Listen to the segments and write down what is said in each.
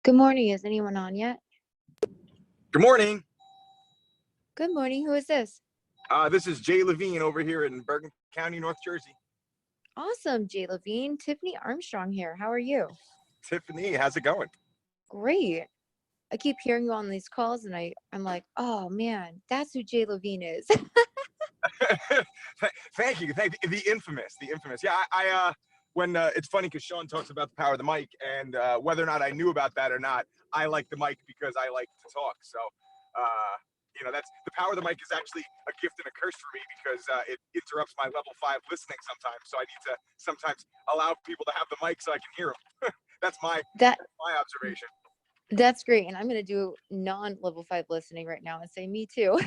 Good morning. Is anyone on yet? Good morning. Good morning. Who is this? This is Jay Levine over here in Bergen County, North Jersey. Awesome, Jay Levine. Tiffany Armstrong here. How are you? Tiffany, how's it going? Great. I keep hearing you on these calls and I'm like, oh man, that's who Jay Levine is. Thank you. The infamous. Yeah, when it's funny because Sean talks about the power of the mic, and whether or not I knew about that or not, I like the mic because I like to talk. So, that's the power of the mic is actually a gift and a curse for me because it interrupts my level 5 listening sometimes. So I need to sometimes allow people to have the mic so I can hear them. That's my observation. That's great. And I'm going to do non-level 5 listening right now and say me too.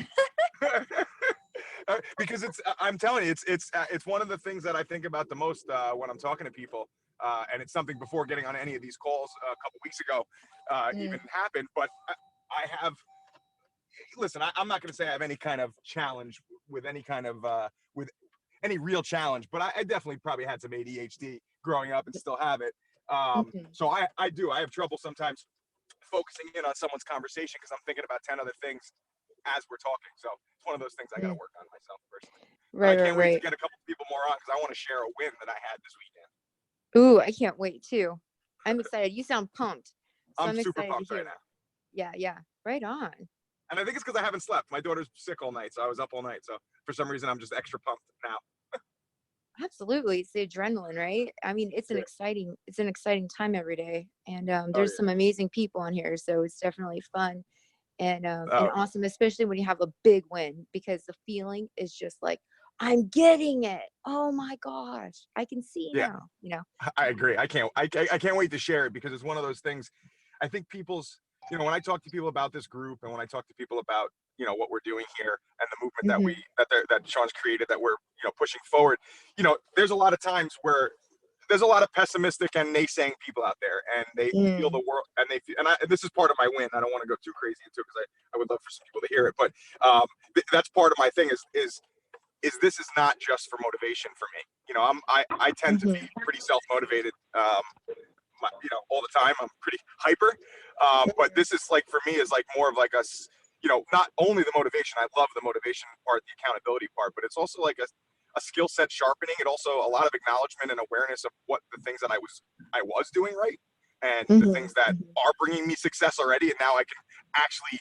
Because I'm telling you, it's one of the things that I think about the most when I'm talking to people, and it's something before getting on any of these calls a couple weeks ago even happened. But listen, I'm not going to say I have any kind of challenge with any kind of with any real challenge, but I definitely probably had some ADHD growing up and still have it. So I have trouble sometimes focusing in on someone's conversation because I'm thinking about 10 other things as we're talking. So it's one of those things I got to work on myself personally. I can't wait to get a couple people more on because I want to share a win that I had this weekend. Ooh, I can't wait too. I'm excited. You sound pumped. So I'm super pumped right now. Yeah. Right on. And I think it's because I haven't slept. My daughter's sick all night, so I was up all night. So for some reason, I'm just extra pumped now. Absolutely. It's the adrenaline, right? I mean, it's an exciting time every day. And there's some amazing people on here. So it's definitely fun and awesome, especially when you have a big win, because the feeling is just like, I'm getting it. Oh my gosh. I can see now, I agree. I can't wait to share it because it's one of those things. I think people's, when I talk to people about this group and when I talk to people about, what we're doing here and the movement that Sean's created, that we're, pushing forward, there's a lot of times where there's a lot of pessimistic and naysaying people out there, and they feel the world, and this is part of my win. I don't want to go too crazy into it because I would love for some people to hear it, but that's part of my thing is this is not just for motivation for me. I tend to be pretty self-motivated, all the time. I'm pretty hyper, but this is like, for me, is like more of like not only the motivation. I love the motivation part, the accountability part, but it's also like a skill set sharpening. And also a lot of acknowledgement and awareness of what the things that I was doing right, and the things that are bringing me success already. And now I can actually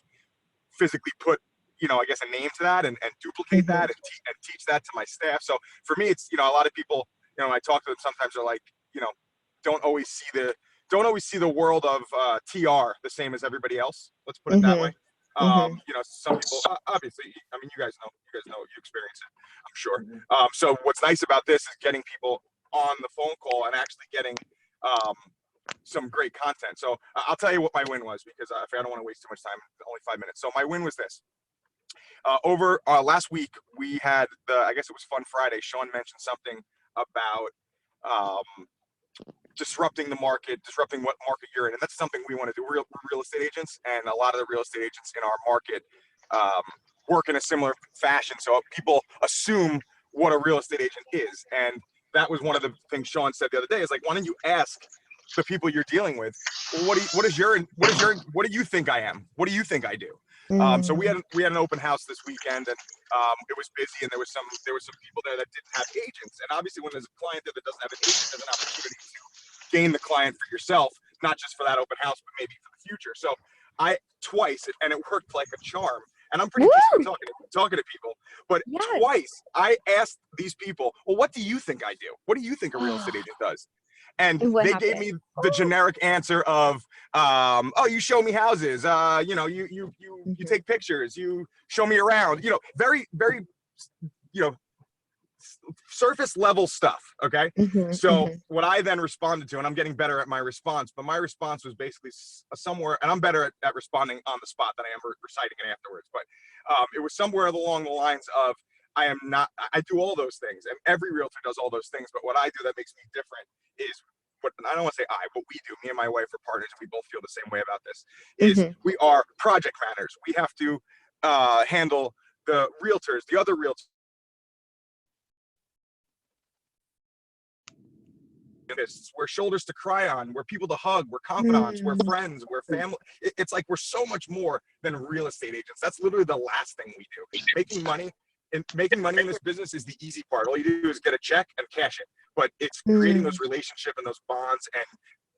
physically put, I guess, a name to that and duplicate that and teach that to my staff. So for me, it's, a lot of people, when I talk to them, sometimes they're like, don't always see the world of TR the same as everybody else. Let's put it that way. Some people, obviously, I mean, you guys know, you experience it, I'm sure. So what's nice about this is getting people on the phone call and actually getting some great content. So I'll tell you what my win was, because I don't want to waste too much time, only 5 minutes. So my win was this. Over last week, we had I guess it was Fun Friday. Sean mentioned something about disrupting the market, disrupting what market you're in. And that's something we want to do. We're real estate agents, and a lot of the real estate agents in our market work in a similar fashion. So people assume what a real estate agent is. And that was one of the things Sean said the other day, is like, why don't you ask the people you're dealing with, well, what do you think I am? What do you think I do? So we had an open house this weekend, and it was busy, and there were some people there that didn't have agents. And obviously, when there's a client there that doesn't have an agent, there's an opportunity to gain the client for yourself, not just for that open house, but maybe for the future. So twice, and it worked like a charm. And I'm pretty decent at talking to people, but twice I asked these people, well, what do you think I do? What do you think a real estate agent does? And they gave me the generic answer of, oh, you show me houses, you take pictures, you show me around, very, very, surface level stuff. Okay. So what I then responded to, and I'm getting better at my response, but my response was basically somewhere, and I'm better at responding on the spot than I am reciting it afterwards. But it was somewhere along the lines of, I do all those things, and every realtor does all those things. But what I do that makes me different is, but I don't want to say what we do, me and my wife are partners, and we both feel the same way about this, is we are project planners. We have to handle the realtors, the other realtors. we're shoulders to cry on, we're people to hug, we're confidants, we're Mm, friends, we're family. It's like we're so much more than real estate agents. That's literally the last thing we do. Making money in this business is the easy part. All you do is get a check and cash it. But it's creating those mm, relationships and those bonds and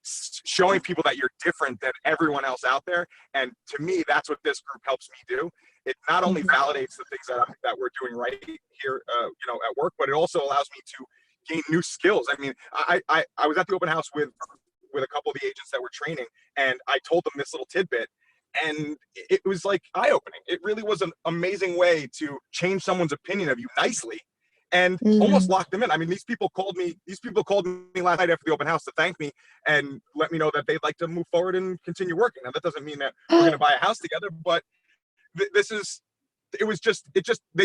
showing people that you're different than everyone else out there. And to me, that's what this group helps me do. It not only mhm, validates the things that we're doing right here, at work, but it also allows me to gain new skills. I mean, I was at the open house with a couple of the agents that were training, and I told them this little tidbit, and it was like eye-opening. It really was an amazing way to change someone's opinion of you nicely and almost mm. lock them in. I mean, these people called me last night after the open house to thank me and let me know that they'd like to move forward and continue working. Now, that doesn't mean that we're going to buy a house together, but they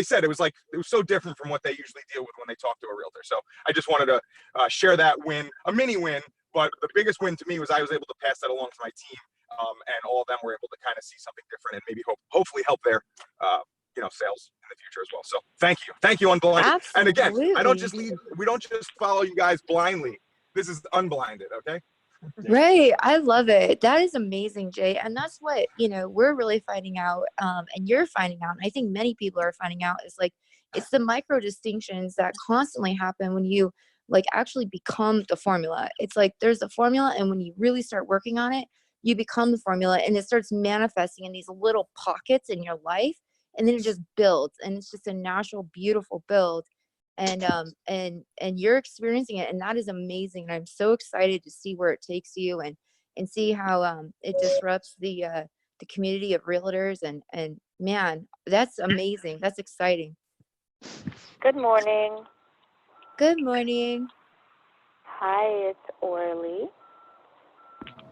said it was so different from what they usually deal with when they talk to a realtor. So I just wanted to share that win, a mini win, but the biggest win to me was I was able to pass that along to my team, and all of them were able to kind of see something different and maybe hopefully help their sales in the future as well. So thank you, Unblinded. And again, Absolutely. we don't just follow you guys blindly. This is unblinded, okay? Right. I love it. That is amazing, Jay. And that's what, we're really finding out, and you're finding out, and I think many people are finding out, is like it's the micro distinctions that constantly happen when you like actually become the formula. It's like there's a formula, and when you really start working on it, you become the formula, and it starts manifesting in these little pockets in your life, and then it just builds, and it's just a natural, beautiful build. And you're experiencing it, and that is amazing, and I'm so excited to see where it takes you, and see how it disrupts the community of realtors, and man, that's amazing. That's exciting. Good morning. Good morning. Hi, it's Orly.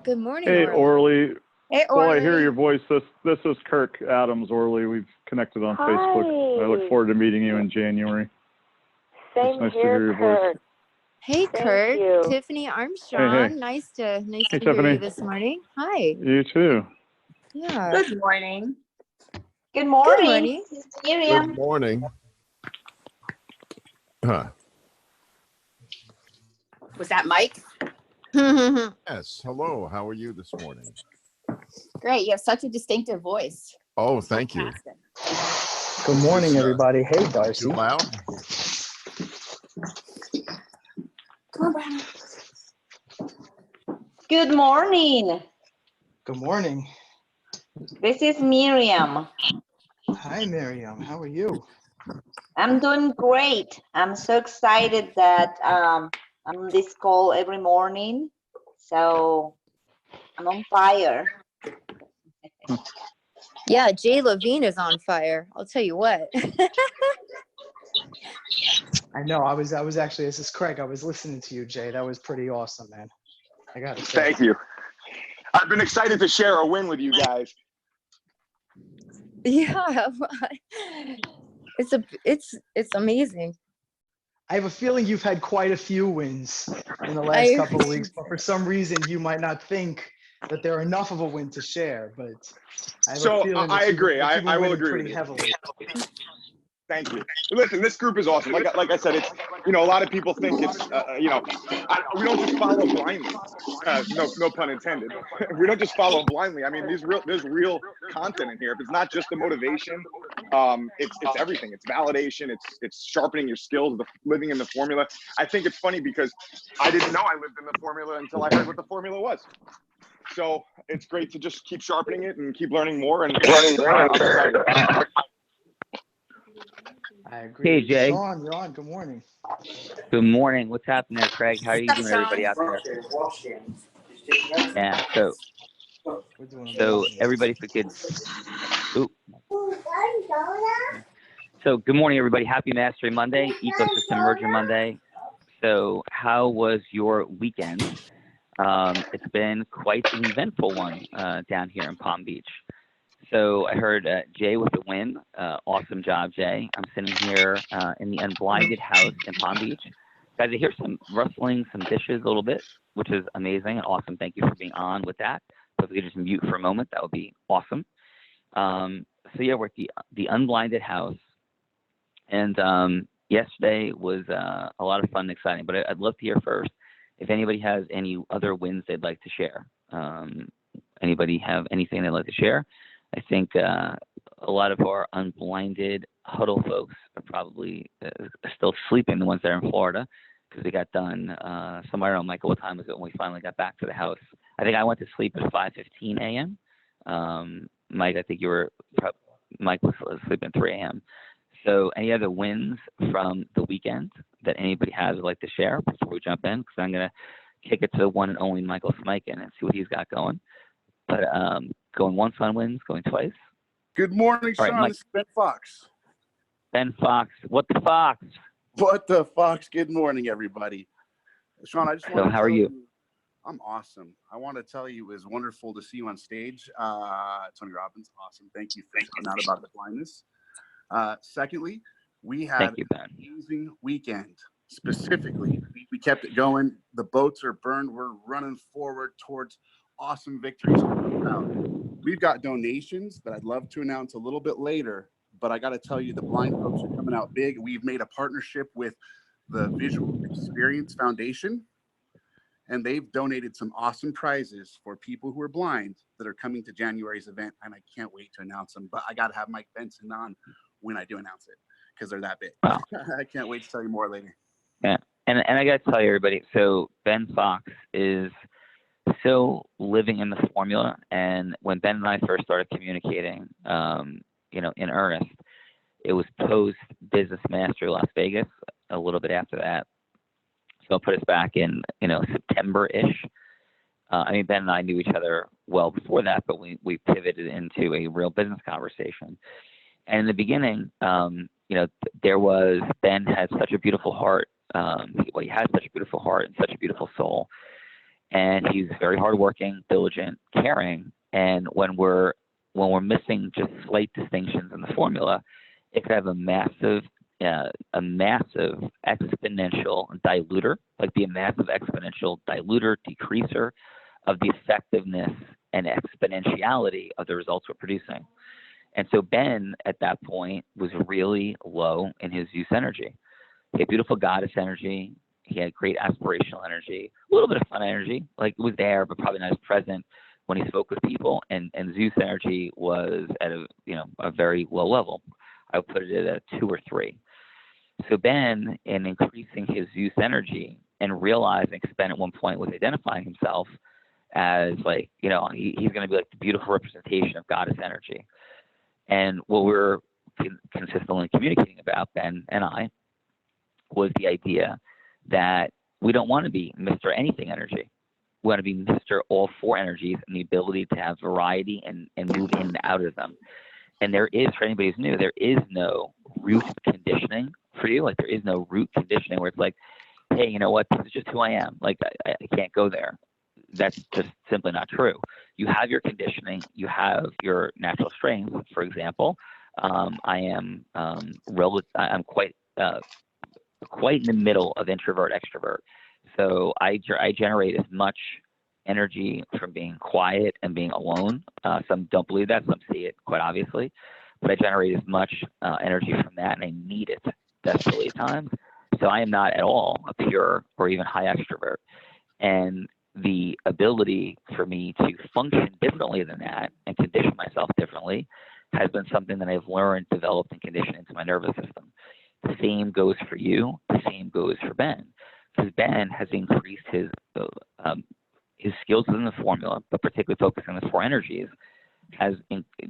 Good morning, Hey, Orly. Orly. Hey, Well, I hear Orly. your voice. This is Kirk Adams, Orly. We've connected on Facebook. I look forward to meeting you in January. Same It's nice to here, hear your Kurt. voice. Hey, Thank Kurt. you. Tiffany Hey, Armstrong. hey. Nice to Hey, hear you Tiffany. this morning. Hi. You too. Yeah. Good morning. Good Good morning. morning. This is Miriam. Good morning. Huh. Was that Mike? Yes. Hello. How are you this morning? Great. You have such a distinctive voice. Oh, thank you. Fantastic. Good morning, Is, everybody. Hey, too Darcy. loud? Come on, Brian. Good morning. Good morning. This is Miriam. Hi, Miriam. How are you? I'm doing great. I'm so excited that I'm on this call every morning. So I'm on fire. Yeah, Jay Levine is on fire. I'll tell you what. I know. I was actually. This is Craig. I was listening to you, Jay. That was pretty awesome, man. I gotta say. Thank you. I've been excited to share a win with you guys. Yeah, it's amazing. I have a feeling you've had quite a few wins in the I last couple of weeks, but for some reason you might not think that they're enough of a win to share. But I have a feeling I agree. that you've been I will winning agree pretty with you. heavily. Thank you. Listen, this group is awesome. Like I said, it's a lot of people think it's we don't just follow blindly. No pun intended. We don't just follow blindly. I mean, there's real content in here. If it's not just the motivation, it's everything. It's validation. It's sharpening your skills. Living in the formula. I think it's funny because I didn't know I lived in the formula until I heard what the formula was. So it's great to just keep sharpening it and keep learning more. And I'm excited. I agree. Hey, Jay. Sean, you're on. Good morning. Good morning. What's happening there, Craig? How are you doing, everybody out there? Yeah, We're doing so amazing. everybody, if we could. Ooh. So good morning, everybody. Happy Mastery Monday, Ecosystem Merger Monday. So how was your weekend? It's been quite an eventful one down here in Palm Beach. So I heard Jay with a win. Awesome job, Jay. I'm sitting here in the Unblinded house in Palm Beach. Guys, I hear some rustling, some dishes a little bit, which is amazing and awesome. Thank you for being on with that. So if we could just mute for a moment, that would be awesome. So yeah, we're at the Unblinded house. And yesterday was a lot of fun and exciting. But I'd love to hear first, if anybody has any other wins they'd like to share, anybody have anything they'd like to share? I think a lot of our unblinded huddle folks are probably still sleeping, the ones that are in Florida, because we got done somewhere, I don't know, Michael, what time was it when we finally got back to the house? I think I went to sleep at 5:15 a.m. Mike, I think Mike was sleeping at 3 a.m. So any other wins from the weekend that anybody has would like to share before we jump in? Because I'm going to kick it to the one and only Michael Smikin and see what he's got going. But going once on wins, going twice. Good morning, All right, Sean. Mike. This is Ben Fox. Ben Fox. What the Fox? What the Fox? Good morning, everybody. Sean, I just want to how are you? I'm awesome. I want to tell you it was wonderful to see you on stage. Tony Robbins, awesome. Thank you for speaking out about the blindness. Secondly, we had Thank you, Ben. an amazing weekend. Specifically, we kept it going. The boats are burned. We're running forward towards awesome victories. We've got donations that I'd love to announce a little bit later, but I got to tell you, the blind folks are coming out big. We've made a partnership with the Visual Experience Foundation, and they've donated some awesome prizes for people who are blind that are coming to January's event, and I can't wait to announce them. But I got to have Mike Benson on when I do announce it because they're that big. Wow. I can't wait to tell you more later. Yeah, and I got to tell you, everybody, so Ben Fox is still living in the formula. And when Ben and I first started communicating, in earnest, it was post Business Mastery Las Vegas, a little bit after that. So I'll put us back in, September-ish. Ben and I knew each other well before that, but we pivoted into a real business conversation. And in the beginning, there was, Ben had such a beautiful heart. He has such a beautiful heart and such a beautiful soul. And he's very hardworking, diligent, caring. And when we're missing just slight distinctions in the formula, it could have a massive exponential diluter, be a massive exponential diluter, decreaser of the effectiveness and exponentiality of the results we're producing. And so Ben, at that point, was really low in his Zeus energy. He had beautiful goddess energy. He had great aspirational energy, a little bit of fun energy, it was there, but probably not as present when he spoke with people. And Zeus energy was at a very low level. I would put it at a 2 or 3. So Ben, in increasing his Zeus energy and realizing, Ben at one point was identifying himself as he's going to be the beautiful representation of goddess energy. And what we're consistently communicating about, Ben and I, was the idea that we don't want to be Mr. Anything energy. We want to be Mr. All 4 energies and the ability to have variety and move in and out of them. And there is, for anybody who's new, there is no root conditioning for you. There is no root conditioning where it's hey, you know what? This is just who I am. I can't go there. That's just simply not true. You have your conditioning. You have your natural strengths. For example, I'm quite in the middle of introvert extrovert. So I generate as much energy from being quiet and being alone. Some don't believe that, some see it quite obviously, but I generate as much energy from that, and I need it desperately at times. So I am not at all a pure or even high extrovert. And the ability for me to function differently than that and condition myself differently has been something that I've learned, developed, and conditioned into my nervous system. The same goes for you. The same goes for Ben, because Ben has increased his skills within the formula, but particularly focusing on the 4 energies, has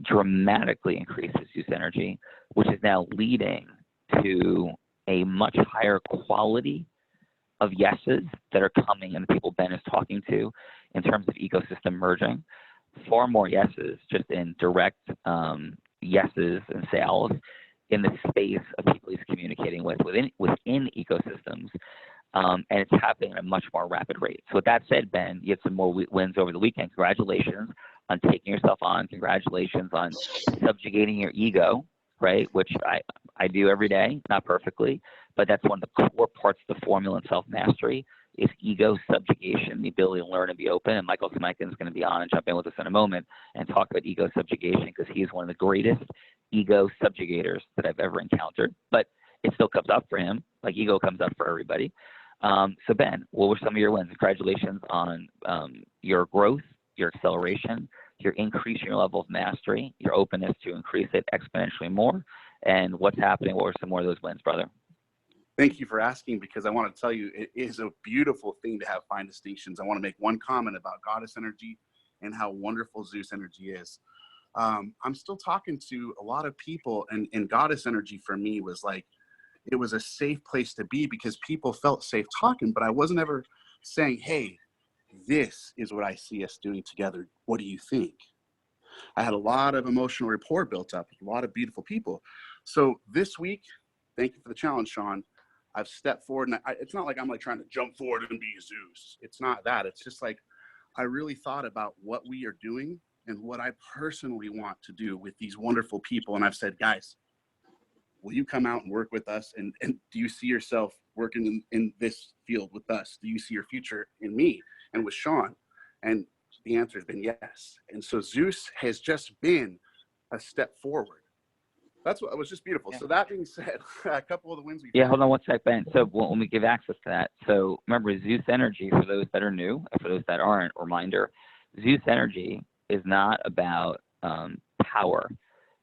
dramatically increased his use energy, which is now leading to a much higher quality of yeses that are coming and the people Ben is talking to in terms of ecosystem merging. Far more yeses just in direct yeses and sales in the space of people he's communicating within ecosystems. And it's happening at a much more rapid rate. So with that said, Ben, you had some more wins over the weekend. Congratulations on taking yourself on. Congratulations on subjugating your ego, right? Which I do every day, not perfectly, but that's one of the core parts of the formula in self-mastery is ego subjugation, the ability to learn and be open. And Michael Smikin is going to be on and jump in with us in a moment and talk about ego subjugation, because he is one of the greatest ego subjugators that I've ever encountered. But it still comes up for him, like ego comes up for everybody. So Ben, what were some of your wins? Congratulations on your growth, your acceleration, your increase in your level of mastery, your openness to increase it exponentially more, and what's happening. What were some more of those wins, brother? Thank you for asking, because I want to tell you, it is a beautiful thing to have fine distinctions. I want to make one comment about goddess energy and how wonderful Zeus energy is. I'm still talking to a lot of people, and goddess energy for me was like, it was a safe place to be because people felt safe talking, but I wasn't ever saying, hey, this is what I see us doing together. What do you think? I had a lot of emotional rapport built up with a lot of beautiful people. So this week, thank you for the challenge, Sean. I've stepped forward, and it's not like I'm like trying to jump forward and be Zeus. It's not that. It's just like I really thought about what we are doing and what I personally want to do with these wonderful people. And I've said, guys, will you come out and work with us? And do you see yourself working in this field with us? Do you see your future in me and with Sean? And the answer has been yes. And so Zeus has just been a step forward. That's what it was, just beautiful. Yeah. So that being said, a couple of the wins we hold on one sec, Ben. So when we give access to that, so remember Zeus energy, for those that are new and for those that aren't, reminder, Zeus energy is not about power.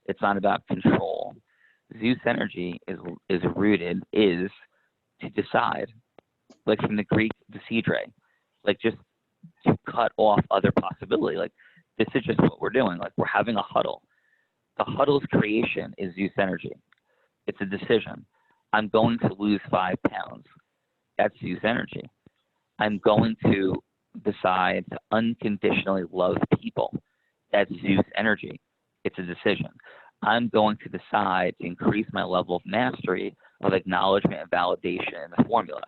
It's not about control. Zeus energy is rooted to decide, like from the Greek decidere, like just to cut off other possibility. Like this is just what we're doing. Like we're having a huddle. The huddle's creation is Zeus energy. It's a decision. I'm going to lose 5 pounds. That's Zeus energy. I'm going to decide to unconditionally love people. That's Zeus energy. It's a decision. I'm going to decide to increase my level of mastery of acknowledgement and validation in the formula.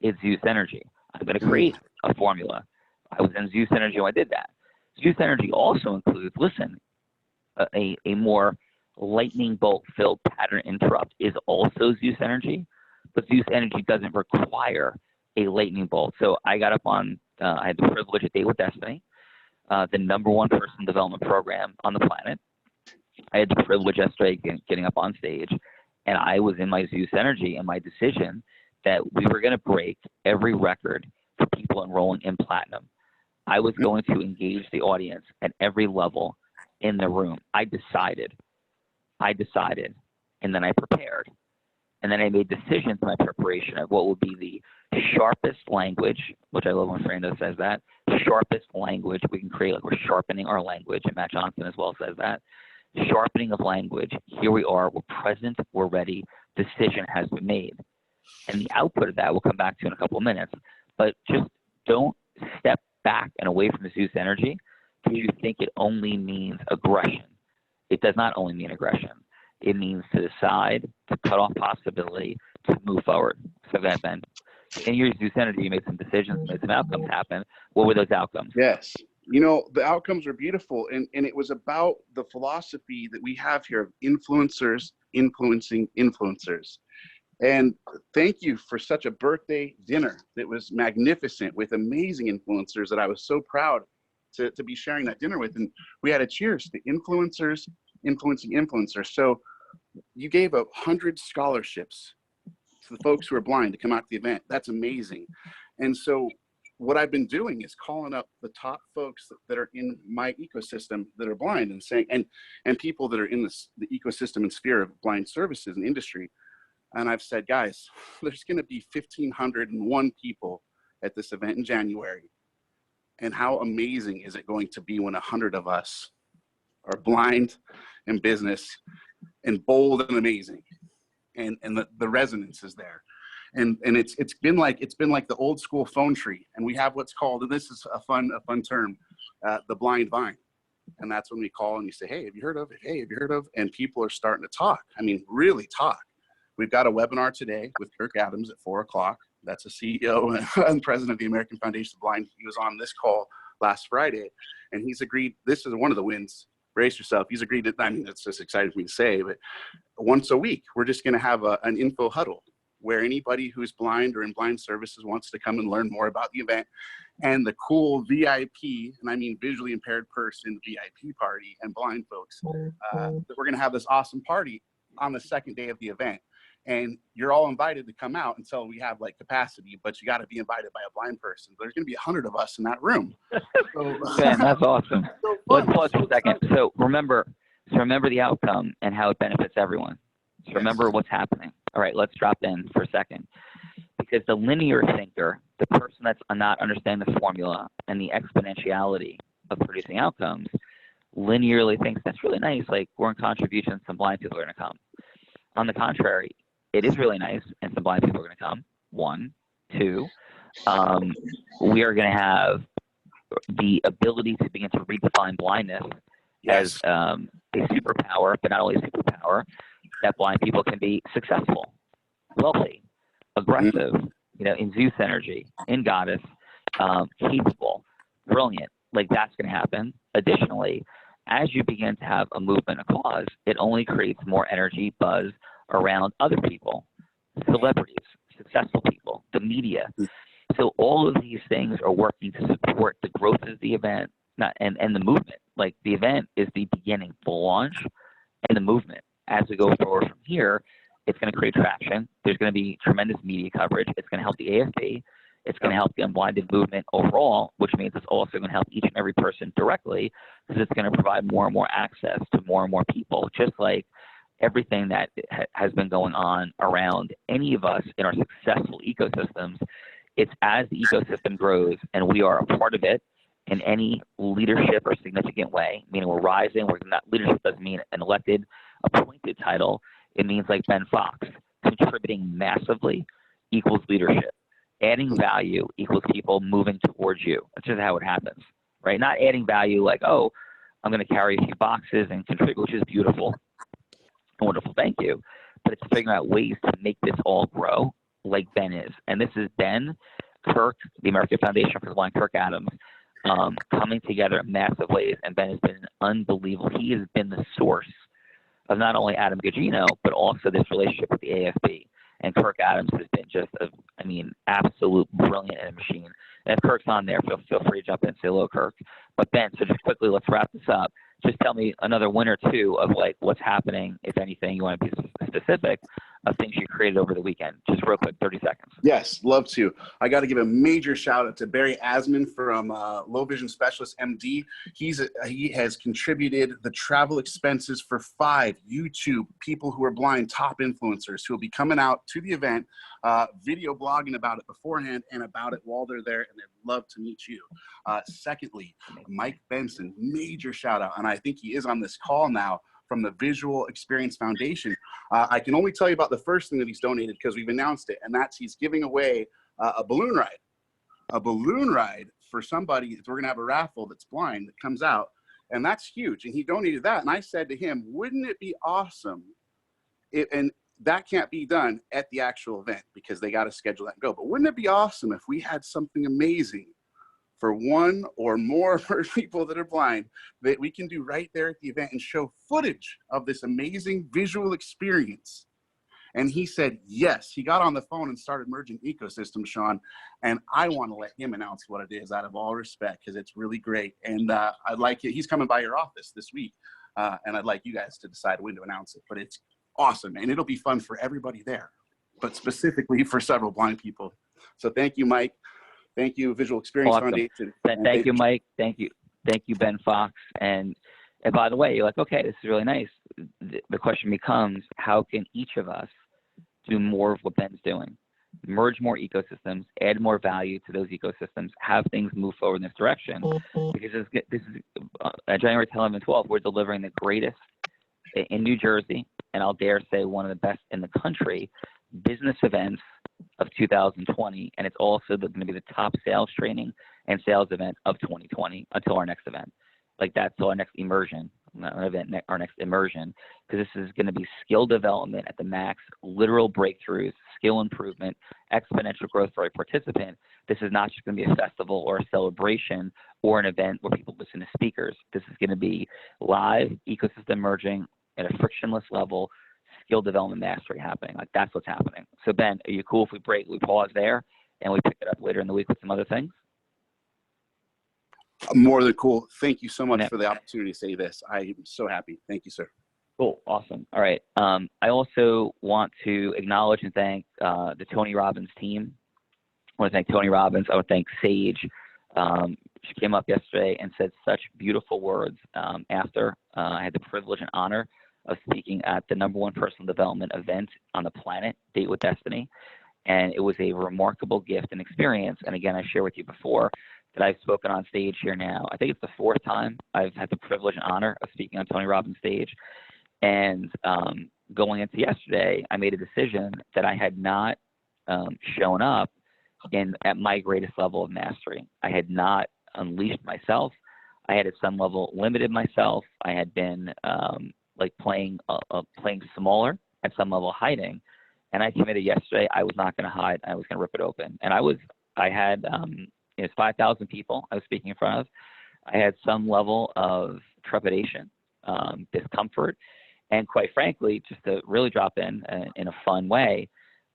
It's Zeus energy. I'm going to create a formula. I was in Zeus energy when I did that. Zeus energy also includes, listen, a more lightning bolt filled pattern interrupt is also Zeus energy, but Zeus energy doesn't require a lightning bolt. So I got up on, I had the privilege of Date with Destiny, the #1 person development program on the planet. I had the privilege yesterday getting up on stage, and I was in my Zeus energy and my decision that we were going to break every record for people enrolling in platinum. I was going to engage the audience at every level in the room. I decided, and then I prepared. And then I made decisions in my preparation of what would be the sharpest language, which I love when Fernando says that, sharpest language we can create, like we're sharpening our language, and Matt Johnson as well says that. Sharpening of language, here we are, we're present, we're ready, decision has been made. And the output of that we'll come back to in a couple of minutes. But just don't step back and away from the Zeus energy because you think it only means aggression. It does not only mean aggression. It means to decide, to cut off possibility, to move forward. So that, Ben, in your Zeus energy, you made some decisions, made some outcomes happen. What were those outcomes? Yes. You know, the outcomes are beautiful. And it was about the philosophy that we have here of influencers influencing influencers. And thank you for such a birthday dinner that was magnificent with amazing influencers that I was so proud to be sharing that dinner with. And we had a cheers to influencers influencing influencers. So you gave 100 scholarships to the folks who are blind to come out to the event. That's amazing. And so what I've been doing is calling up the top folks that are in my ecosystem that are blind and saying, and people that are in the ecosystem and sphere of blind services and industry. And I've said, guys, there's going to be 1,501 people at this event in January. And how amazing is it going to be when 100 of us are blind in business and bold and amazing, and the resonance is there. And it's been like the old school phone tree, and we have what's called, and this is a fun term, the blind vine. And that's when we call and you say, hey, have you heard of it? Hey, have you heard of? And people are starting to talk. I mean, really talk. We've got a webinar today with Kirk Adams at 4 o'clock. That's a CEO and president of the American Foundation of the Blind. He was on this call last Friday, and he's agreed. This is one of the wins. Brace yourself. He's agreed to, I mean, it's just exciting for me to say, but once a week, we're just going to have an info huddle where anybody who's blind or in blind services wants to come and learn more about the event. And the cool VIP, and I mean visually impaired person VIP party, and blind folks, that we're going to have this awesome party on the second day of the event. and you're all invited to come out until we have like capacity, but you got to be invited by a blind person. There's going to be 100 of us in that room. So, Ben, that's awesome. so Let's fun. pause for a second. So remember the outcome and how it benefits everyone. So remember what's happening. All right, let's drop in for a second. Because the linear thinker, the person that's not understanding the formula and the exponentiality of producing outcomes, linearly thinks that's really nice, like we're in contributions, some blind people are going to come. On the contrary, it is really nice, and some blind people are going to come. 1, 2, we are going to have the ability to begin to redefine blindness as a superpower, but not only a superpower, that blind people can be successful, wealthy, aggressive, in Zeus energy, in Goddess, capable, brilliant. Like that's going to happen. Additionally, as you begin to have a movement, a cause, it only creates more energy, buzz around other people, celebrities, successful people, the media. So all of these things are working to support the growth of the event and the movement. Like the event is the beginning, the launch, and the movement. As we go forward from here, it's going to create traction. There's going to be tremendous media coverage. It's going to help the AFB. It's going to help the unblinded movement overall, which means it's also going to help each and every person directly because it's going to provide more and more access to more and more people, just like everything that has been going on around any of us in our successful ecosystems. It's as the ecosystem grows and we are a part of it in any leadership or significant way, meaning we're rising. We're not, leadership doesn't mean an elected, appointed title. It means like Ben Fox, contributing massively equals leadership. Adding value equals people moving towards you. That's just how it happens, right? Not adding value like, oh, I'm going to carry a few boxes and contribute, which is beautiful, wonderful, thank you. But it's figuring out ways to make this all grow like Ben is. And this is Ben, Kirk, the American Foundation for the Blind, Kirk Adams, coming together in massive ways. And Ben has been unbelievable. He has been the source of not only Adam Gugino, but also this relationship with the AFB. And Kirk Adams has been just, absolute brilliant and a machine. And if Kirk's on there, feel free to jump in and say hello, Kirk. But Ben, so just quickly, let's wrap this up. Just tell me another win or two of like what's happening, if anything, you want to be specific, of things you created over the weekend. Just real quick, 30 seconds. Yes, love to. I got to give a major shout out to Barry Asman from Low Vision Specialist MD. He has contributed the travel expenses for 5 YouTube people who are blind top influencers who will be coming out to the event, video blogging about it beforehand and about it while they're there, and they'd love to meet you. Secondly, Mike Benson, major shout out, and I think he is on this call now, from the Visual Experience Foundation. I can only tell you about the first thing that he's donated because we've announced it, and that's he's giving away a balloon ride for somebody. We're gonna have a raffle that's blind that comes out, and that's huge. And he donated that, and I said to him, wouldn't it be awesome and that can't be done at the actual event because they got to schedule that and go, but wouldn't it be awesome if we had something amazing for one or more people that are blind that we can do right there at the event and show footage of this amazing visual experience? And he said, yes. He got on the phone and started merging ecosystems, Sean. And I want to let him announce what it is out of all respect because it's really great. And I'd like it. He's coming by your office this week. And I'd like you guys to decide when to announce it. But it's awesome. And it'll be fun for everybody there, but specifically for several blind people. So thank you, Mike. Thank you, Visual Experience Foundation. Thank you, Mike. Thank you, Ben Fox. And by the way, you're like, okay, this is really nice. The question becomes, how can each of us do more of what Ben's doing? Merge more ecosystems, add more value to those ecosystems, have things move forward in this direction. Because this is January 10, 11, 12, we're delivering the greatest in New Jersey, and I'll dare say one of the best in the country, business events of 2020, and it's also going to be the top sales training and sales event of 2020 until our next event. Like that's our next immersion, not an event, our next immersion, because this is going to be skill development at the max, literal breakthroughs, skill improvement, exponential growth for a participant. This is not just going to be a festival or a celebration or an event where people listen to speakers. This is going to be live ecosystem merging at a frictionless level, skill development mastery happening. Like that's what's happening. So Ben, are you cool if we pause there and we pick it up later in the week with some other things? More than cool. Thank you so much for the opportunity to say this. I'm so happy. Thank you, sir. Cool. Awesome. All right. I also want to acknowledge and thank the Tony Robbins team. I want to thank Tony Robbins. I want to thank Sage. She came up yesterday and said such beautiful words after. I had the privilege and honor of speaking at the #1 personal development event on the planet, Date with Destiny. And it was a remarkable gift and experience. And again, I shared with you before that I've spoken on stage here now. I think it's the 4th time I've had the privilege and honor of speaking on Tony Robbins' stage. And going into yesterday, I made a decision that I had not shown up at my greatest level of mastery. I had not unleashed myself. I had at some level limited myself. I had been like playing smaller, at some level hiding. And I committed yesterday, I was not going to hide. I was going to rip it open. And I had, it was 5,000 people I was speaking in front of. I had some level of trepidation, discomfort. And quite frankly, just to really drop in a fun way,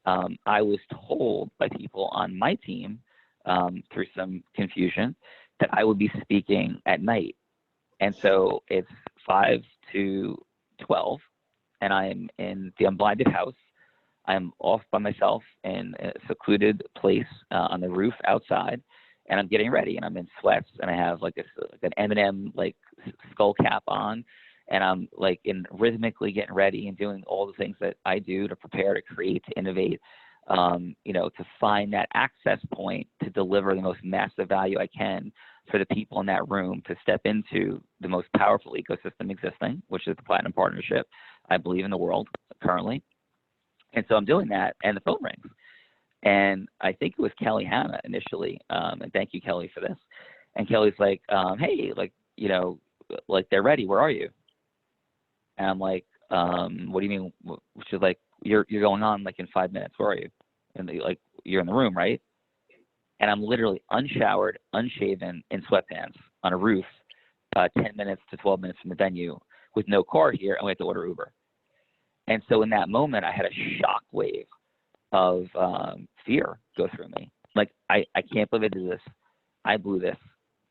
I was told by people on my team through some confusion that I would be speaking at night. And so it's 5 to 12, and I'm in the Unblinded house. I'm off by myself in a secluded place on the roof outside, and I'm getting ready, and I'm in sweats, and I have like an M&M like skull cap on, and I'm like rhythmically getting ready and doing all the things that I do to prepare, to create, to innovate, to find that access point to deliver the most massive value I can for the people in that room, to step into the most powerful ecosystem existing, which is the Platinum Partnership, I believe, in the world currently. And so I'm doing that, and the phone rings. And I think it was Kelly Hanna initially, and thank you, Kelly, for this. And Kelly's like, hey, like, like they're ready, where are you? And I'm like, what do you mean? She's like, you're going on like in 5 minutes, where are you? And like, you're in the room, right? And I'm literally unshowered, unshaven, in sweatpants on a roof, 10 minutes to 12 minutes from the venue with no car here, and we have to order Uber. And so in that moment, I had a shock wave of fear go through me. Like, I can't believe I did this. I blew this.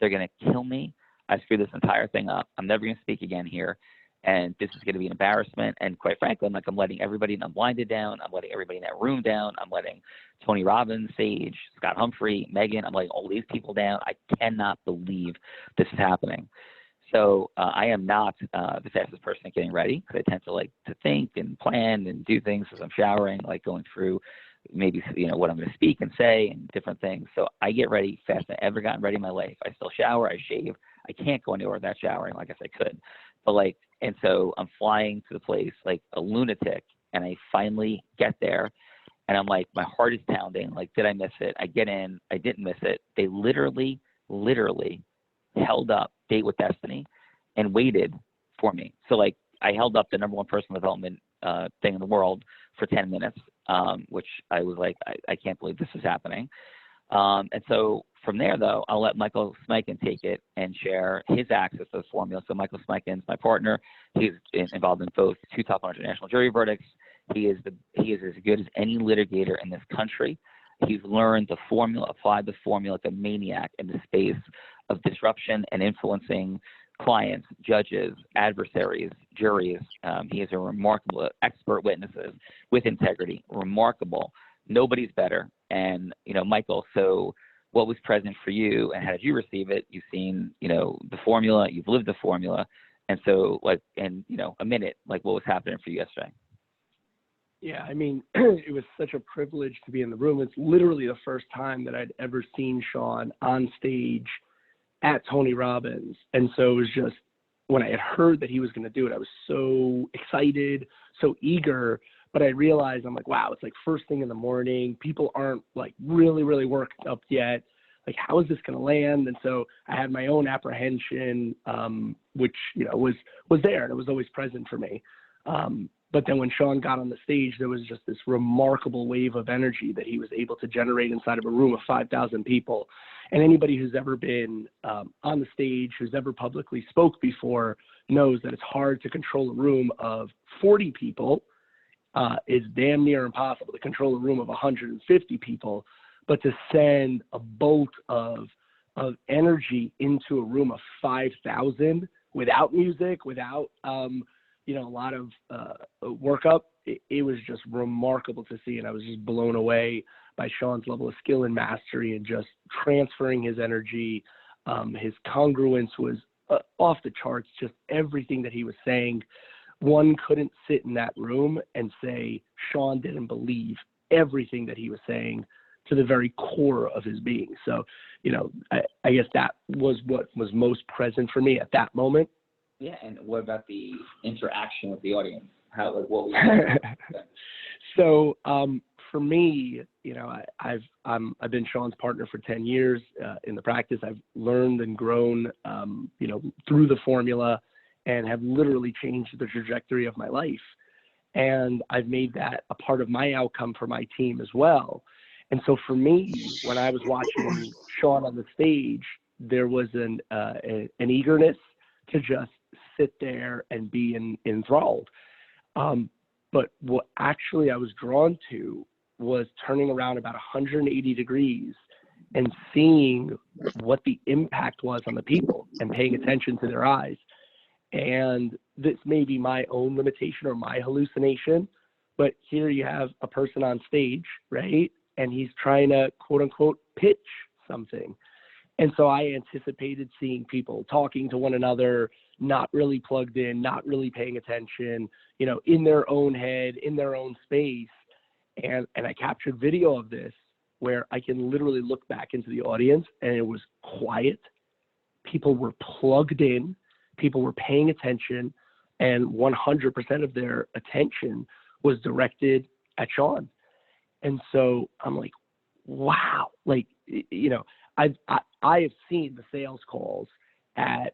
They're going to kill me. I screwed this entire thing up. I'm never going to speak again here. And this is going to be an embarrassment. And quite frankly, I'm letting everybody in Unblinded down. I'm letting everybody in that room down. I'm letting Tony Robbins, Sage, Scott Humphrey, Megan, I'm letting all these people down. I cannot believe this is happening. So I am not the fastest person at getting ready, because I tend to like to think and plan and do things as I'm showering, like going through maybe, what I'm going to speak and say and different things. So I get ready faster than I've ever gotten ready in my life. I still shower, I shave. I can't go anywhere without showering like I guess I could. But and so I'm flying to the place like a lunatic, and I finally get there, and I'm like, my heart is pounding. Like, did I miss it? I get in, I didn't miss it. They literally held up Date with Destiny and waited for me. So like, I held up the #1 personal development thing in the world for 10 minutes, which I was like, I can't believe this is happening. And so from there, though, I'll let Michael Smikin take it and share his access to the formula. So Michael Smikin's my partner. He's involved in both 2 top 100 national jury verdicts. He is as good as any litigator in this country. He's learned the formula, applied the formula like a maniac in the space of disruption and influencing clients, judges, adversaries, juries. He is a remarkable expert witnesses with integrity, remarkable. Nobody's better. And, Michael, so what was present for you, and how did you receive it? You've seen, the formula, you've lived the formula. And so a minute, like what was happening for you yesterday? Yeah, I mean, it was such a privilege to be in the room. It's literally the first time that I'd ever seen Sean on stage at Tony Robbins. And so it was just, when I had heard that he was going to do it, I was so excited, so eager. But I realized, I'm like, wow, it's like first thing in the morning. People aren't like really worked up yet. Like, how is this going to land? And so I had my own apprehension, which, was there, and it was always present for me. But then when Sean got on the stage, there was just this remarkable wave of energy that he was able to generate inside of a room of 5,000 people. And anybody who's ever been on the stage, who's ever publicly spoke before, knows that it's hard to control a room of 40 people. Is damn near impossible to control a room of 150 people, but to send a bolt of energy into a room of 5,000 without music, without a lot of workup, it was just remarkable to see. And I was just blown away by Sean's level of skill and mastery and just transferring his energy. His congruence was off the charts, just everything that he was saying. One couldn't sit in that room and say Sean didn't believe everything that he was saying to the very core of his being. So, I guess that was what was most present for me at that moment. Yeah, and what about the interaction with the audience? What was So for me, I've been Sean's partner for 10 years in the practice. I've learned and grown, through the formula, and have literally changed the trajectory of my life. And I've made that a part of my outcome for my team as well. And so for me, when I was watching Sean on the stage, there was an eagerness to just sit there and be enthralled. But what actually I was drawn to was turning around about 180 degrees and seeing what the impact was on the people and paying attention to their eyes. And this may be my own limitation or my hallucination, but here you have a person on stage, right? And he's trying to, quote unquote, pitch something. And so I anticipated seeing people talking to one another, not really plugged in, not really paying attention, in their own head, in their own space. And I captured video of this where I can literally look back into the audience and it was quiet. People were plugged in. People were paying attention, and 100% of their attention was directed at Sean. And so I'm like, wow, I have seen the sales calls at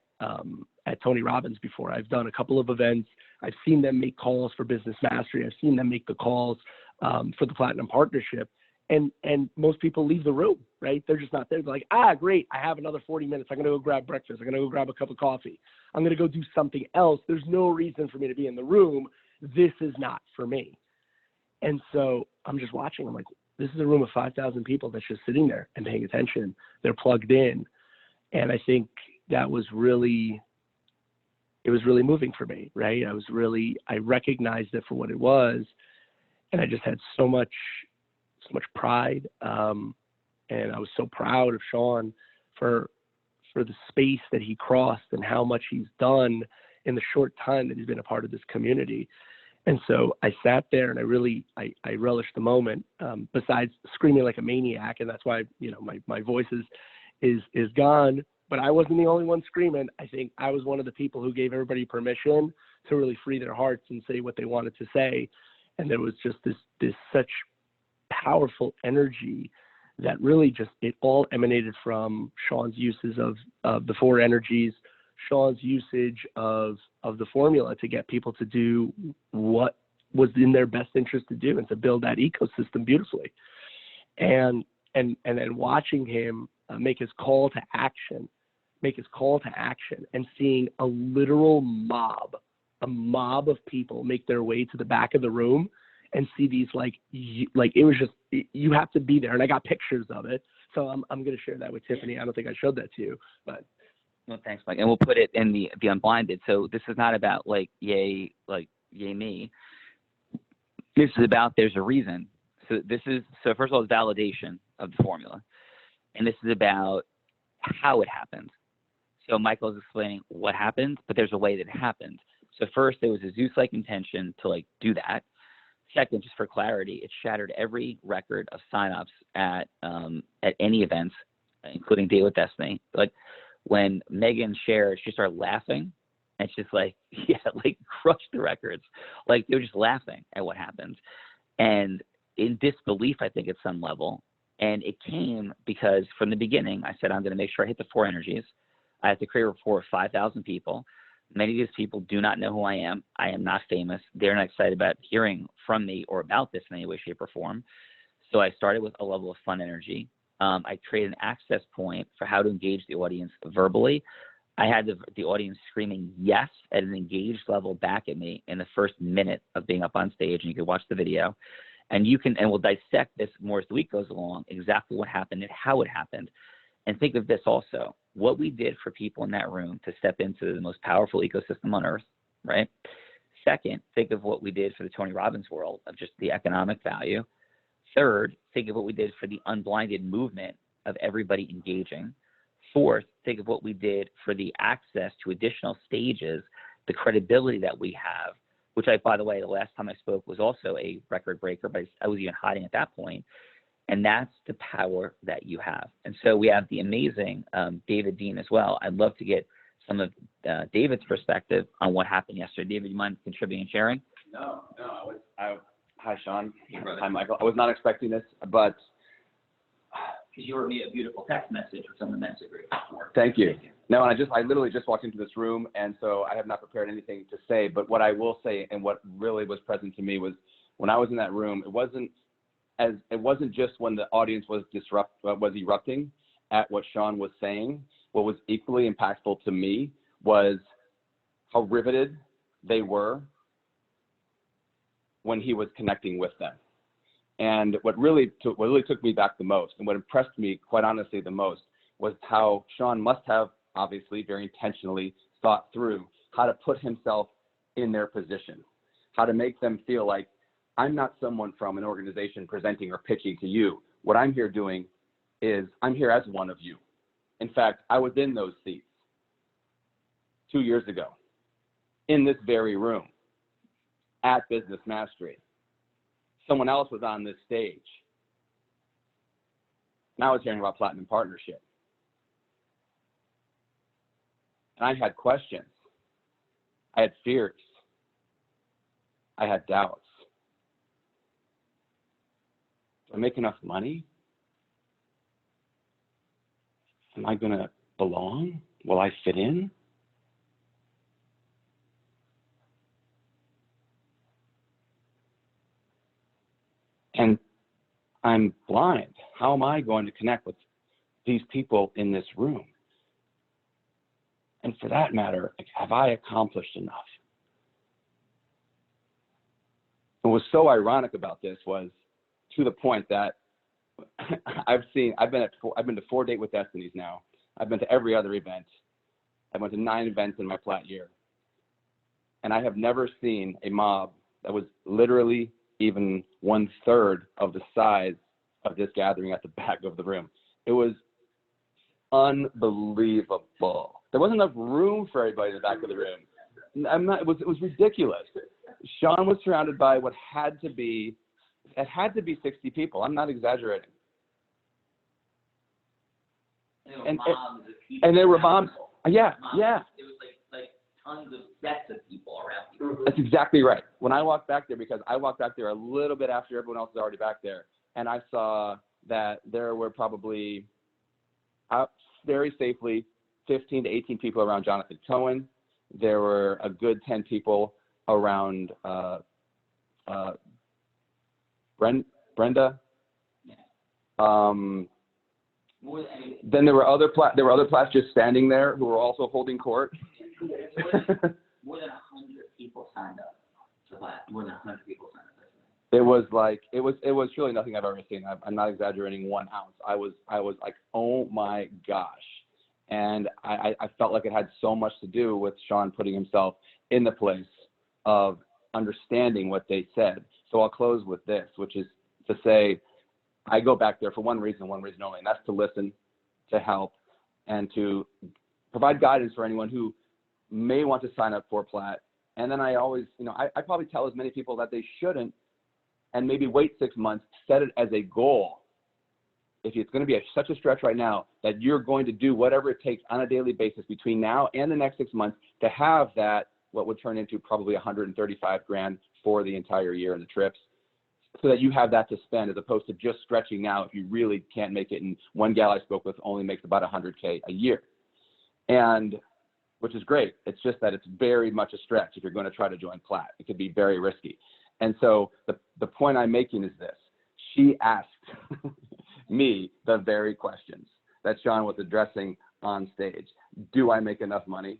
Tony Robbins before. I've done a couple of events. I've seen them make calls for Business Mastery. I've seen them make the calls for the Platinum Partnership. And most people leave the room, right? They're just not there. They're like, great, I have another 40 minutes. I'm going to go grab breakfast. I'm going to go grab a cup of coffee. I'm going to go do something else. There's no reason for me to be in the room. This is not for me. And so I'm just watching. I'm like, this is a room of 5,000 people that's just sitting there and paying attention. They're plugged in. And I think that was really, it was really moving for me, right? I recognized it for what it was. And I just had so much pride. And I was so proud of Sean for the space that he crossed and how much he's done in the short time that he's been a part of this community. And so I sat there and I relished the moment, besides screaming like a maniac. And that's why, my voice is gone, but I wasn't the only one screaming. I think I was one of the people who gave everybody permission to really free their hearts and say what they wanted to say. And there was just this such powerful energy that really just, it all emanated from Sean's uses of the 4 energies, Sean's usage of the formula to get people to do what was in their best interest to do and to build that ecosystem beautifully. And then watching him make his call to action and seeing a literal mob of people make their way to the back of the room and see these, it was just, you have to be there. And I got pictures of it. So I'm going to share that with Tiffany. I don't think I showed that to you, but. Well, thanks, Mike. And we'll put it in the Unblinded. So this is not about yay me. This is about, there's a reason. So first of all, it's validation of the formula. And this is about how it happened. So Michael's explaining what happened, but there's a way that it happened. So first, there was a Zeus-like intention to do that. Second, just for clarity, it shattered every record of signups at any events, including Date with Destiny. When Megan shared, she started laughing, and it's just crushed the records. They were just laughing at what happened, and in disbelief, I think, at some level. And it came because from the beginning, I said, I'm going to make sure I hit the 4 energies. I have to create a rapport with 5,000 people. Many of these people do not know who I am. I am not famous. They're not excited about hearing from me or about this in any way, shape, or form. So I started with a level of fun energy. I created an access point for how to engage the audience verbally. I had the audience screaming yes at an engaged level back at me in the first minute of being up on stage, and you can watch the video. And we'll dissect this more as the week goes along, exactly what happened and how it happened. And think of this also, what we did for people in that room to step into the most powerful ecosystem on earth, right? Second, think of what we did for the Tony Robbins world of just the economic value. Third, think of what we did for the unblinded movement of everybody engaging. Fourth, think of what we did for the access to additional stages, the credibility that we have, which by the way, the last time I spoke was also a record breaker, but I was even hiding at that point. And that's the power that you have. And so we have the amazing David Dean as well. I'd love to get some of David's perspective on what happened yesterday. David, you mind contributing and sharing? No, hi, Sean. Hi, Michael. I was not expecting this, but. Because you wrote me a beautiful text message, which I'm immensely grateful for. Thank you. No, and I literally just walked into this room, and so I have not prepared anything to say, but what I will say and what really was present to me was when I was in that room, it wasn't just when the audience was erupting at what Sean was saying. What was equally impactful to me was how riveted they were when he was connecting with them. And what really took me back the most, and what impressed me quite honestly the most, was how Sean must have obviously very intentionally thought through how to put himself in their position, how to make them feel like, I'm not someone from an organization presenting or pitching to you. What I'm here doing is I'm here as one of you. In fact, I was in those seats 2 years ago in this very room at Business Mastery. Someone else was on this stage. And I was hearing about Platinum Partnership. And I had questions. I had fears. I had doubts. Do I make enough money? Am I going to belong? Will I fit in? And I'm blind. How am I going to connect with these people in this room? And for that matter, have I accomplished enough? What was so ironic about this was to the point that I've been to 4 Date with Destinies now. I've been to every other event. I went to 9 events in my flat year. And I have never seen a mob that was literally even 1/3 of the size of this gathering at the back of the room. It was unbelievable. There wasn't enough room for everybody in the back of the room. It was ridiculous. Sean was surrounded by what had to be 60 people. I'm not exaggerating. And there were moms. Yeah. It was like tons of sets of people around you. That's exactly right. When I walked back there, because I walked back there a little bit after everyone else was already back there, and I saw that there were probably very safely 15 to 18 people around Jonathan Cohen. There were a good 10 people around Brenda. Then there were other plats just standing there who were also holding court. More than 100 people signed up to Plat. More than 100 people signed up. It was truly nothing I've ever seen. I'm not exaggerating 1 ounce. I was like, oh my gosh. And I felt like it had so much to do with Sean putting himself in the place of understanding what they said. So I'll close with this, which is to say, I go back there for one reason only, and that's to listen, to help, and to provide guidance for anyone who may want to sign up for Plat. And then I always, I probably tell as many people that they shouldn't, and maybe wait 6 months, set it as a goal. If it's going to be such a stretch right now that you're going to do whatever it takes on a daily basis between now and the next 6 months to have that, what would turn into probably 135 grand for the entire year and the trips, so that you have that to spend, as opposed to just stretching now if you really can't make it. And one gal I spoke with only makes about 100K a year, and which is great. It's just that it's very much a stretch if you're going to try to join Plat. It could be very risky. And so the point I'm making is this: she asked me the very questions that Sean was addressing on stage. Do I make enough money?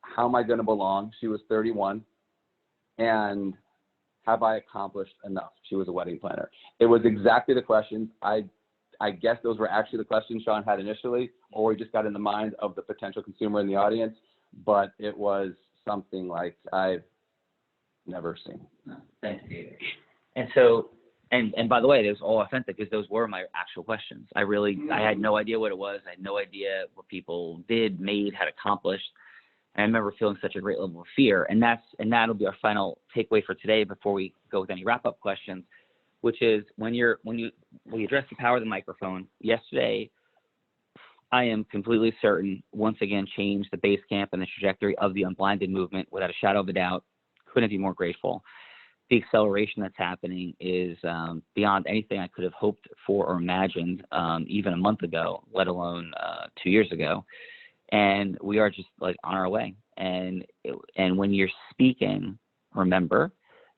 How am I going to belong? She was 31. And have I accomplished enough? She was a wedding planner. It was exactly the questions. I guess those were actually the questions Sean had initially, or he just got in the mind of the potential consumer in the audience. But it was something like, never seen. Thanks, David. And so, and by the way, it was all authentic because those were my actual questions. I had no idea what it was. I had no idea what people did, made, had accomplished. And I remember feeling such a great level of fear. And that'll be our final takeaway for today before we go with any wrap-up questions, which is when you address the power of the microphone. Yesterday, I am completely certain, once again, changed the base camp and the trajectory of the Unblinded movement without a shadow of a doubt. Couldn't be more grateful. The acceleration that's happening is beyond anything I could have hoped for or imagined even a month ago, let alone 2 years ago. And we are just like on our way. And when you're speaking, remember,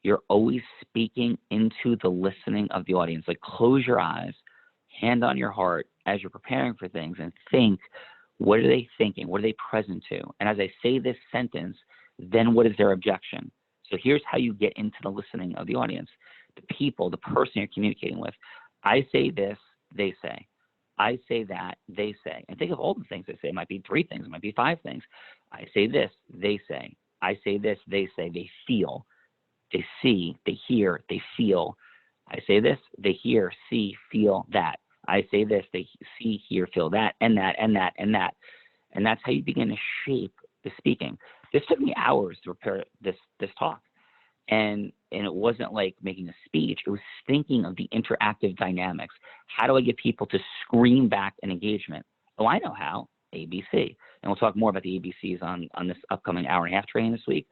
you're always speaking into the listening of the audience. Like close your eyes, hand on your heart as you're preparing for things and think, what are they thinking? What are they present to? And as I say this sentence, then what is their objection? So here's how you get into the listening of the audience. The people, the person you're communicating with. I say this, they say. I say that, they say. And think of all the things they say. It might be 3 things. It might be 5 things. I say this, they say. I say this, they say. They feel. They see, they hear, they feel. I say this, they hear, see, feel that. I say this, they see, hear, feel that, and that, and that, and that. And that's how you begin to shape the speaking. This took me hours to prepare this talk. And it wasn't like making a speech. It was thinking of the interactive dynamics. How do I get people to scream back an engagement? Oh, I know how. ABC. And we'll talk more about the ABCs on this upcoming hour-and-a-half training this week.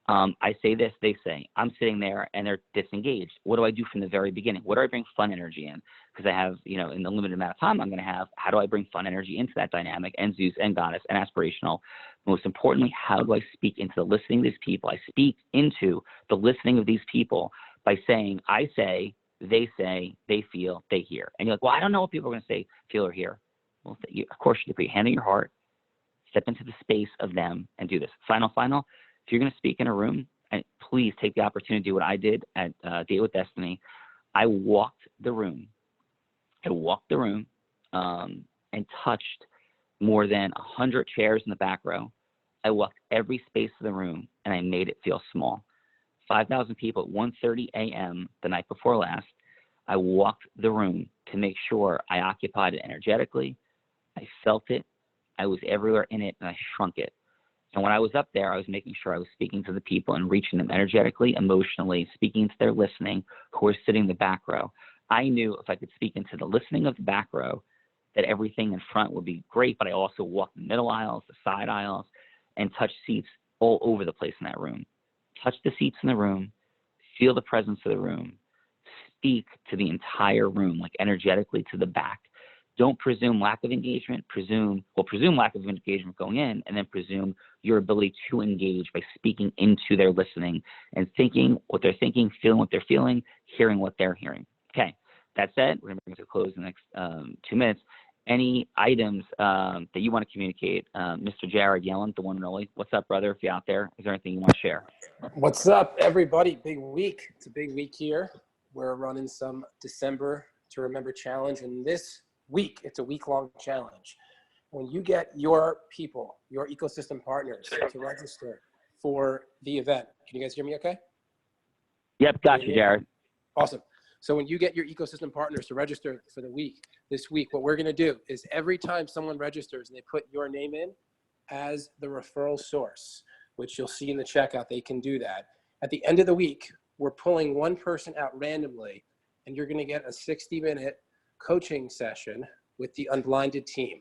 I say this, they say. I'm sitting there and they're disengaged. What do I do from the very beginning? What do I bring fun energy in? Because I have, in the limited amount of time I'm going to have, how do I bring fun energy into that dynamic and Zeus and Goddess and aspirational? Most importantly, how do I speak into the listening of these people? I speak into the listening of these people by saying, I say, they feel, they hear. And you're like, well, I don't know what people are going to say, feel, or hear. Well, of course, you put your hand on your heart, step into the space of them, and do this. Final. If you're going to speak in a room, and please take the opportunity to do what I did at Date with Destiny. I walked the room. And touched more than 100 chairs in the back row. I walked every space of the room, and I made it feel small. 5,000 people at 1:30 a.m. the night before last. I walked the room to make sure I occupied it energetically. I felt it. I was everywhere in it, and I shrunk it. And when I was up there, I was making sure I was speaking to the people and reaching them energetically, emotionally, speaking to their listening who were sitting in the back row. I knew if I could speak into the listening of the back row, that everything in front would be great, but I also walked the middle aisles, the side aisles, and touched seats all over the place in that room. Touch the seats in the room, feel the presence of the room, speak to the entire room, like energetically to the back. Don't presume lack of engagement, presume lack of engagement going in, and then presume your ability to engage by speaking into their listening and thinking what they're thinking, feeling what they're feeling, hearing what they're hearing. Okay, that said, we're going to bring it to a close in the next 2 minutes. Any items that you want to communicate? Mr. Jared Yellen, the one and only. What's up, brother, if you're out there? Is there anything you want to share? What's up, everybody? Big week. It's a big week here. We're running some December to Remember challenge, and this week, it's a week-long challenge. When you get your people, your ecosystem partners to register for the event, can you guys hear me okay? Yep, got you, Jared. Awesome. So when you get your ecosystem partners to register for the week, this week, what we're going to do is every time someone registers and they put your name in as the referral source, which you'll see in the checkout, they can do that. At the end of the week, we're pulling one person out randomly, and you're going to get a 60-minute coaching session with the Unblinded team.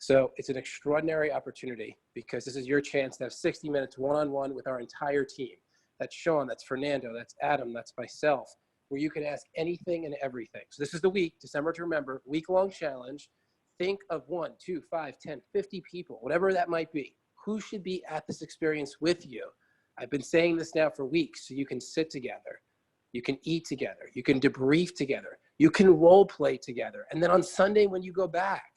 So it's an extraordinary opportunity because this is your chance to have 60 minutes one-on-one with our entire team. That's Sean, that's Fernando, that's Adam, that's myself, where you can ask anything and everything. So this is the week, December to Remember, week-long challenge. Think of 1, 2, 5, 10, 50 people, whatever that might be. Who should be at this experience with you? I've been saying this now for weeks, so you can sit together. You can eat together. You can debrief together. You can role play together. And then on Sunday, when you go back,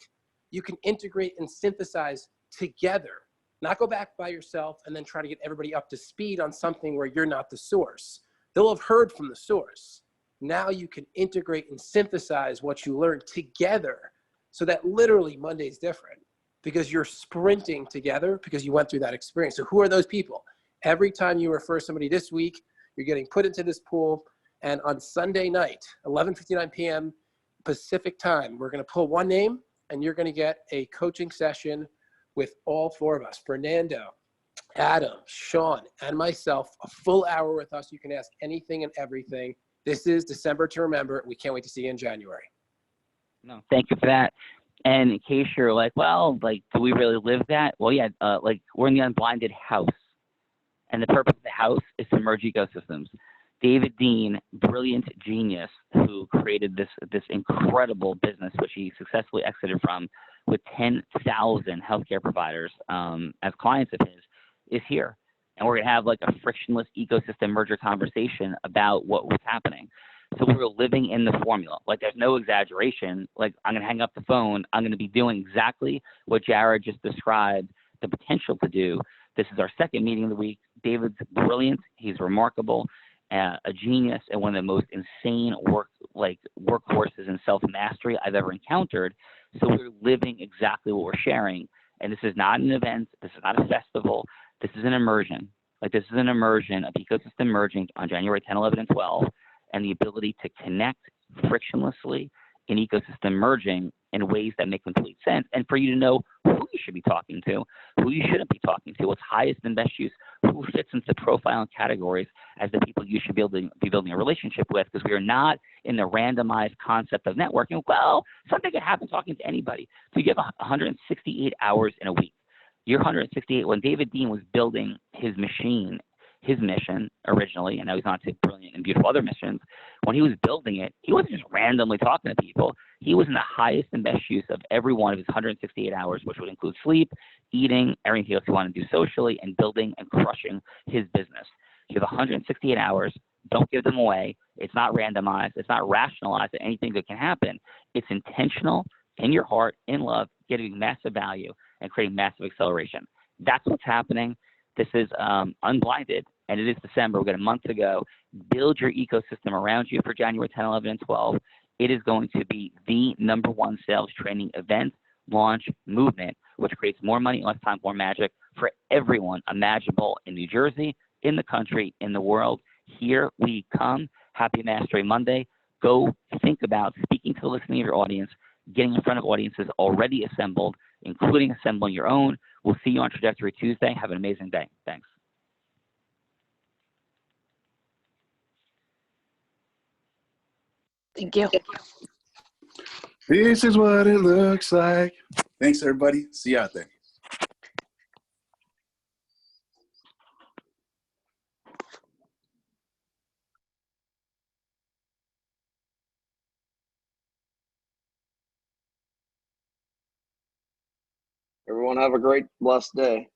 you can integrate and synthesize together. Not go back by yourself and then try to get everybody up to speed on something where you're not the source. They'll have heard from the source. Now you can integrate and synthesize what you learned together so that literally Monday's different because you're sprinting together because you went through that experience. So who are those people? Every time you refer somebody this week, You're getting put into this pool. And on Sunday night, 11:59 p.m. Pacific time, we're going to pull one name, and you're going to get a coaching session with all four of us, Fernando, Adam, Sean, and myself, a full hour with us. You can ask anything and everything. This is December to remember. We can't wait to see you in January. No, thank you for that. And in case you're like, well, like, do we really live that? Well, yeah, like we're in the Unblinded house. And the purpose of the house is to merge ecosystems. David Dean, brilliant genius, who created this incredible business, which he successfully exited from with 10,000 healthcare providers as clients of his, is here. And we're going to have like a frictionless ecosystem merger conversation about what was happening. So we're living in the formula. Like, there's no exaggeration. Like, I'm going to hang up the phone. I'm going to be doing exactly what Jared just described the potential to do. This is our second meeting of the week. David's brilliant. He's remarkable, a genius, and one of the most insane workhorses in self-mastery I've ever encountered. So we're living exactly what we're sharing. And this is not an event. This is not a festival. This is an immersion. Like, this is an immersion of ecosystem merging on January 10, 11, and 12, and the ability to connect frictionlessly in ecosystem merging in ways that make complete sense, and for you to know who you should be talking to, who you shouldn't be talking to, what's highest and best use, who fits into profile and categories as the people you should be building a relationship with, because we are not in the randomized concept of networking. Well, something could happen talking to anybody. So you have 168 hours in a week. Your 168, when David Dean was building his mission originally, and now he's on to brilliant and beautiful other missions, when he was building it, he wasn't just randomly talking to people. He was in the highest and best use of every one of his 168 hours, which would include sleep, eating, everything else you want to do socially, and building and crushing his business. You have 168 hours. Don't give them away. It's not randomized. It's not rationalized that anything good can happen. It's intentional, in your heart, in love, giving massive value and creating massive acceleration. That's what's happening. This is Unblinded, and it is December. We've got a month to go. Build your ecosystem around you for January 10, 11, and 12. It is going to be the #1 sales training event, launch, movement, which creates more money, less time, more magic for everyone imaginable in New Jersey, in the country, in the world. Here we come. Happy Mastery Monday. Go think about speaking to the listening of your audience, getting in front of audiences already assembled, including assembling your own. We'll see you on Trajectory Tuesday. Have an amazing day. Thanks. Thank you. This is what it looks like. Thanks, everybody. See you out there. Everyone have a great, blessed day.